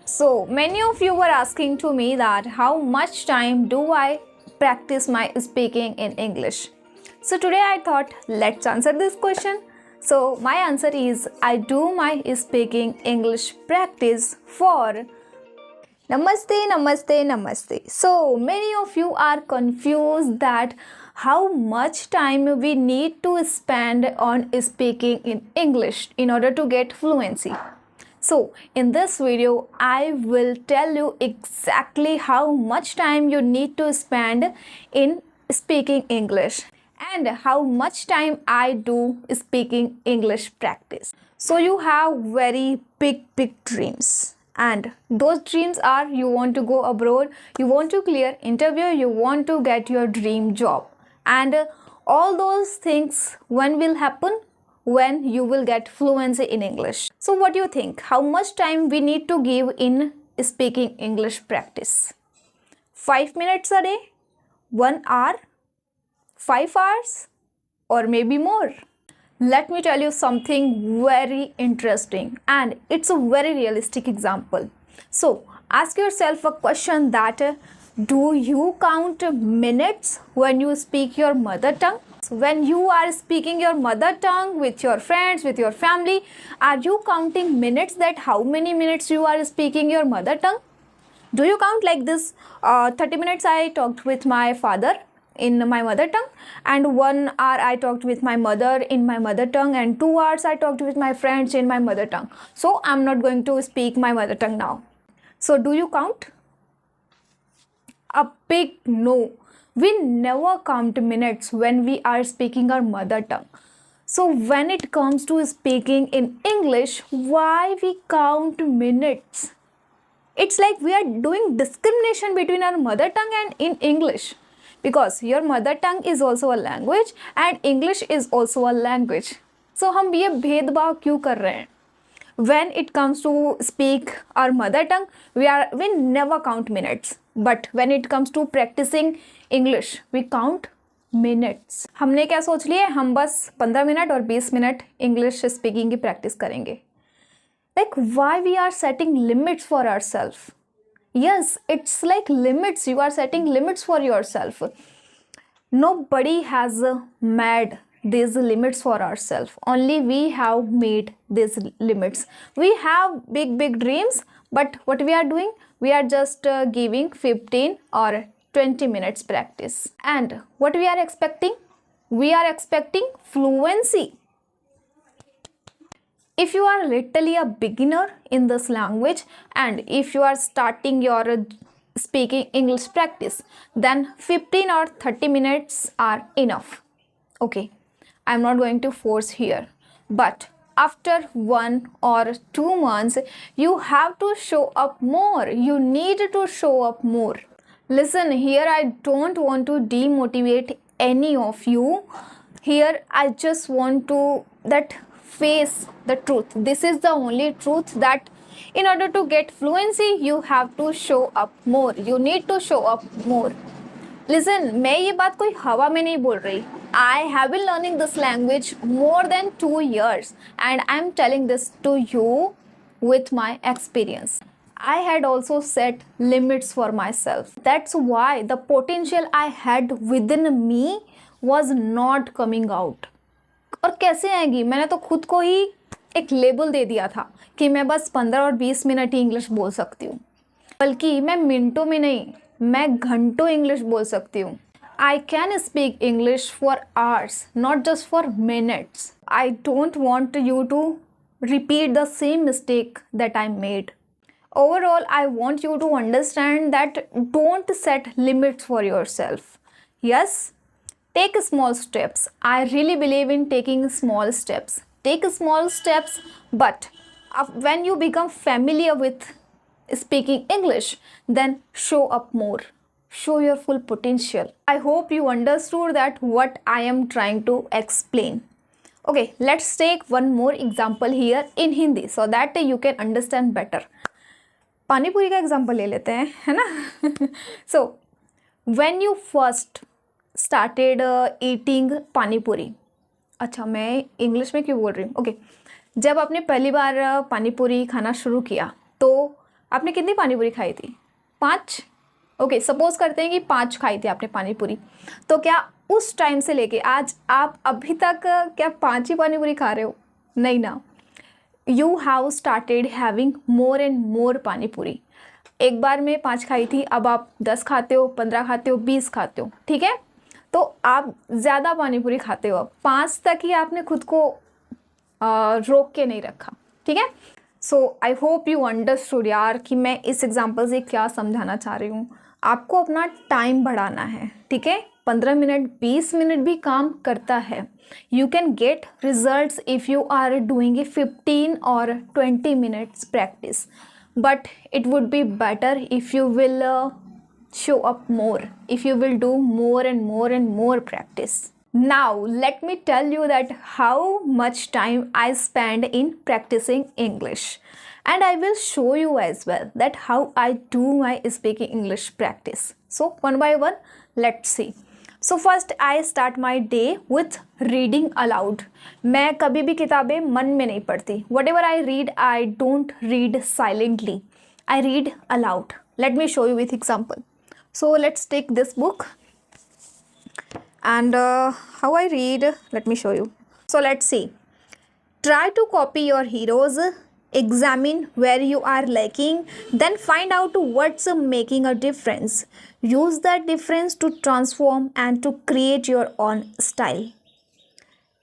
So many of you were asking to me that how much time do I practice my speaking in English? So today I thought let's answer this question. So my answer is I do my speaking English practice for Namaste. So many of you are confused that how much time we need to spend on speaking in English in order to get fluency. So in this video, I will tell you exactly how much time you need to spend in speaking English and how much time I do speaking English practice. So you have very big dreams, and those dreams are you want to go abroad, you want to clear interview, you want to get your dream job, and all those things when will happen when you will get fluency in English. So what do you think? How much time we need to give in speaking English practice? 5 minutes a day? 1 hour? 5 hours? Or maybe more? Let me tell you something very interesting, and it's a very realistic example. So ask yourself a question that do you count minutes when you speak your mother tongue? When you are speaking your mother tongue with your friends, with your family, are you counting minutes, that how many minutes you are speaking your mother tongue? Do you count like this? 30 minutes I talked with my father in my mother tongue, and 1 hour I talked with my mother in my mother tongue, and 2 hours I talked with my friends in my mother tongue. So I'm not going to speak my mother tongue now. So do you count? A big no. We never count minutes when we are speaking our mother tongue. So when it comes to speaking in English, why we count minutes? It's like we are doing discrimination between our mother tongue and in English, because your mother tongue is also a language and English is also a language. So हम ये भेदभाव क्यों कर रहे हैं? When it comes to speak our mother tongue, we never count minutes, but when it comes to practicing English, we count minutes. हमने क्या सोच लिया, हम बस 15 मिनट और 20 मिनट इंग्लिश स्पीकिंग की प्रैक्टिस करेंगे. Like why we are setting limits for ourselves? Yes, it's like limits. You are setting limits for yourself. Nobody has made these limits for ourselves. Only we have made these limits. We have big dreams, but what we are doing? We are just giving 15 or 20 minutes practice. And what we are expecting? We are expecting fluency. If you are literally a beginner in this language and if you are starting your speaking English practice, then 15 or 30 minutes are enough. Okay, I'm not going to force here, but after 1 or 2 months, you have to show up more. You need to show up more. Listen, here I don't want to demotivate any of you. Here I just want to face the truth. This is the only truth, that in order to get fluency, you have to show up more. You need to show up more. Listen, मैं ये बात कोई हवा में नहीं बोल रही. I have been learning this language more than 2 years and I'm telling this to you with my experience. I had also set limits for myself. That's why the potential I had within me was not coming out. और कैसे आएगी? मैंने तो खुद को ही एक label दे दिया था कि मैं बस 15 और 20 मिनट ही इंग्लिश बोल सकती हूँ, बल्कि मैं मिनटों में नहीं, मैं घंटों इंग्लिश बोल सकती हूँ. I can speak English for hours, not just for minutes. I don't want you to repeat the same mistake that I made. Overall, I want you to understand that don't set limits for yourself. Yes, take small steps. I really believe in taking small steps. Take small steps, but when you become familiar with speaking English, then show up more. Show your full potential. I hope you understood that what I am trying to explain. Okay, let's take one more example here in Hindi so that you can understand better. पानी पूरी का example ले लेते हैं, है ना. So when you first started eating पानी पूरी, अच्छा मैं इंग्लिश में क्यों बोल रही हूँ, ओके, जब आपने पहली बार पानी पूरी खाना शुरू किया तो आपने कितनी पानी पूरी खाई थी? 5? ओके, सपोज करते हैं कि 5 खाई थी आपने पानी पूरी, तो क्या उस टाइम से लेके आज आप अभी तक क्या 5 ही पानी पूरी खा रहे हो? नहीं ना, you have started having more and more पानी पूरी। एक बार में 5 खाई थी, अब आप 10 खाते हो, 15 खाते हो, 20 खाते हो, ठीक है? तो आप ज़्यादा पानी पूरी खाते हो। अब 5 तक ही आपने खुद को रोक के नहीं रखा, ठीक है? सो आई होप यू अंडरस्टूड यार कि मैं इस एग्जाम्पल से क्या समझाना चाह रही हूँ। आपको अपना टाइम बढ़ाना है, ठीक है? 15 मिनट 20 मिनट भी काम करता है। You can get results if you are doing a 15 और 20 minutes practice, but it would be better if you will show up more, if you will do more and more and more practice. Now let me tell you that how much time I spend in practicing English, and I will show you as well that how I do my speaking English practice. So one by one, let's see. So first I start my day with reading aloud. मैं कभी भी किताबें मन में नहीं पढ़ती. Whatever I read, I don't read silently. I read aloud. Let me show you with example. So let's take this book, and how I read, let me show you. So let's see. Try to copy your heroes, examine where you are lacking, then find out what's making a difference. Use that difference to transform and to create your own style.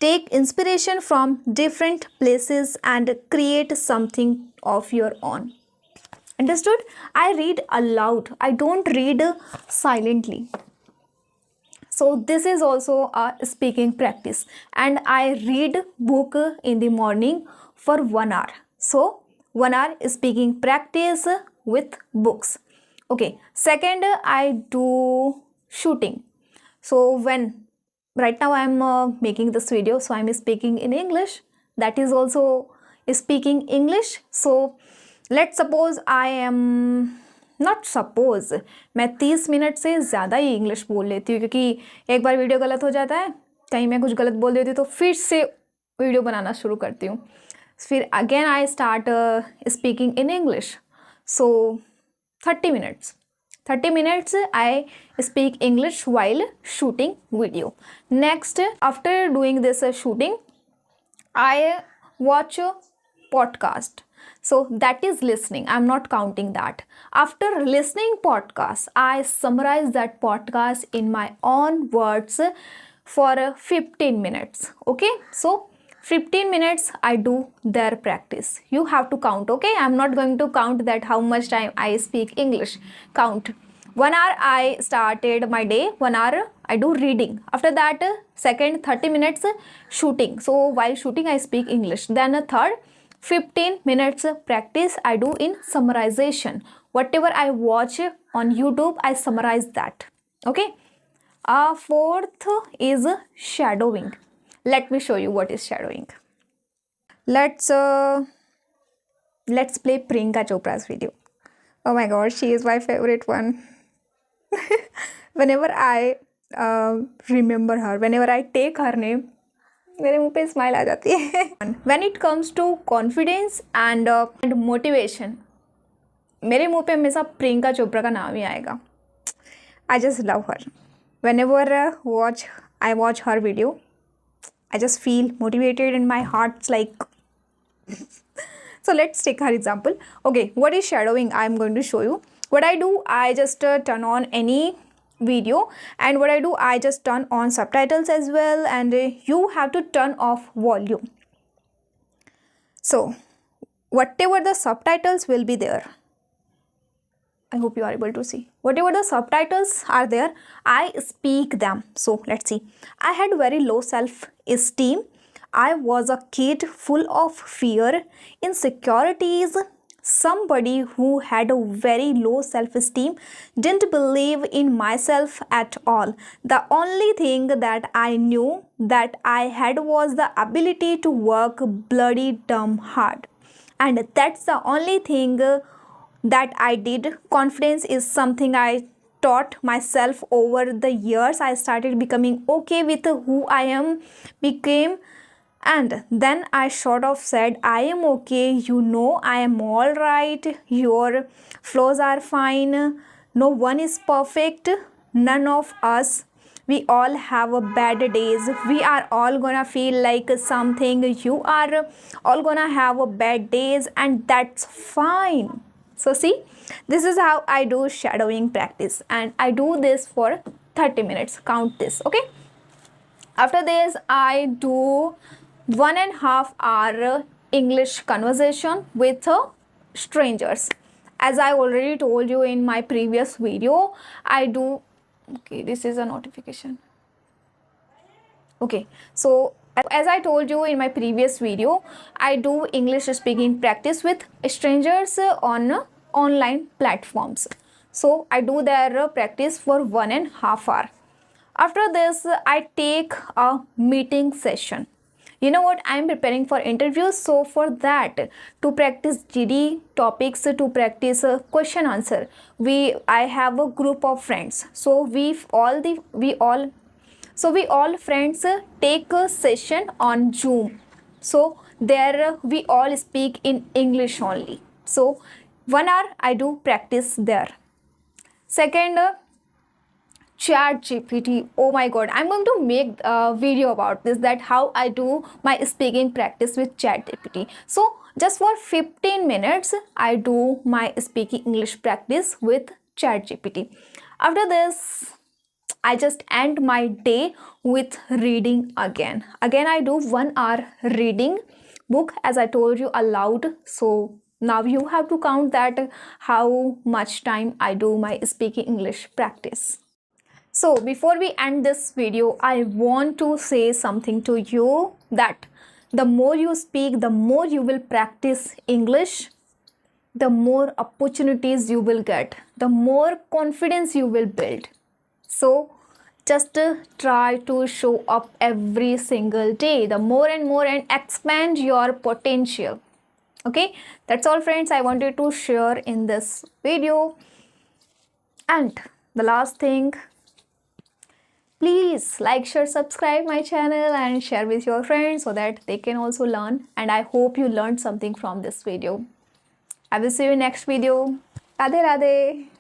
Take inspiration from different places and create something of your own. Understood? I read aloud. I don't read silently. So this is also a speaking practice, and I read book in the morning for 1 hour. So 1 hour speaking practice with books. Okay. Second, I do shooting. So when right now I am making this video, so I am speaking in English. That is also speaking English. So let suppose I am not suppose, मैं 30 minute से ज़्यादा ही English बोल लेती हूँ, क्योंकि एक बार video गलत हो जाता है, कहीं मैं कुछ गलत बोल देती हूँ, तो फिर से वीडियो बनाना शुरू करती हूँ. फिर again I start speaking in English. So 30 minutes I speak English while shooting video. Next, after doing this shooting, I watch a podcast. So that is listening. I'm not counting that. After listening podcast, I summarize that podcast in my own words for 15 minutes. Okay. So 15 minutes I do their practice. You have to count. Okay. I'm not going to count that how much time I speak English. Count. 1 hour I started my day. 1 hour I do reading. After that, second 30 minutes shooting. So while shooting I speak English. Then third 15 minutes practice I do in summarization. Whatever I watch on YouTube, I summarize that. Okay. Fourth is shadowing. Let me show you what is shadowing. Let's play Priyanka Chopra's video. Oh my god, she is my favorite one. Whenever I remember her, whenever I take her name, मेरे मुंह पे smile आ जाती है. When it comes to confidence and motivation, मेरे मुंह पे हमेशा प्रियंका चोपड़ा का नाम ही आएगा. I just love her. Whenever I watch her video, I just feel motivated and my heart's like. So let's take her example. Okay, what is shadowing? I'm going to show you. What I do, I just turn on any video, and what I do, I just turn on subtitles as well, and you have to turn off volume. So whatever the subtitles will be there, I hope you are able to see. Whatever the subtitles are there, I speak them. So let's see. I had very low self-esteem. I was a kid full of fear, insecurities. Somebody who had a very low self-esteem, didn't believe in myself at all. The only thing that I knew that I had was the ability to work bloody dumb hard. And that's the only thing that I did. Confidence is something I taught myself over the years. I started becoming okay with who I am, became And then I sort of said, I am okay, you know, I am all right, your flaws are fine, no one is perfect, none of us. We all have a bad days. We are all gonna feel like something. You are all gonna have a bad days, and that's fine. So see, this is how I do shadowing practice, and I do this for 30 minutes. Count this, okay? After this, I do 1.5 hour English conversation with strangers. As I already told you in my previous video, I do. Okay, this is a notification. Okay, so as I told you in my previous video, I do English speaking practice with strangers on online platforms. So I do their practice for 1.5 hour. After this, I take a meeting session. You know what, I am preparing for interviews, so for that, to practice GD topics, to practice question answer, I have a group of friends, so we all friends take a session on Zoom. So there we all speak in English only. So 1 hour I do practice there. Second, chat GPT. Oh my god, I'm going to make a video about this, that how I do my speaking practice with chat GPT. So just for 15 minutes I do my speaking English practice with chat GPT. After this, I just end my day with reading again. I do 1 hour reading book, as I told you, aloud. So now you have to count that how much time I do my speaking English practice. So before we end this video, I want to say something to you, that the more you speak, the more you will practice English, the more opportunities you will get, the more confidence you will build. So just try to show up every single day, the more and more, and expand your potential. Okay, that's all friends I wanted to share in this video. And the last thing, please like, share, subscribe my channel and share with your friends so that they can also learn. And I hope you learned something from this video. I will see you in next video. Radhe Radhe.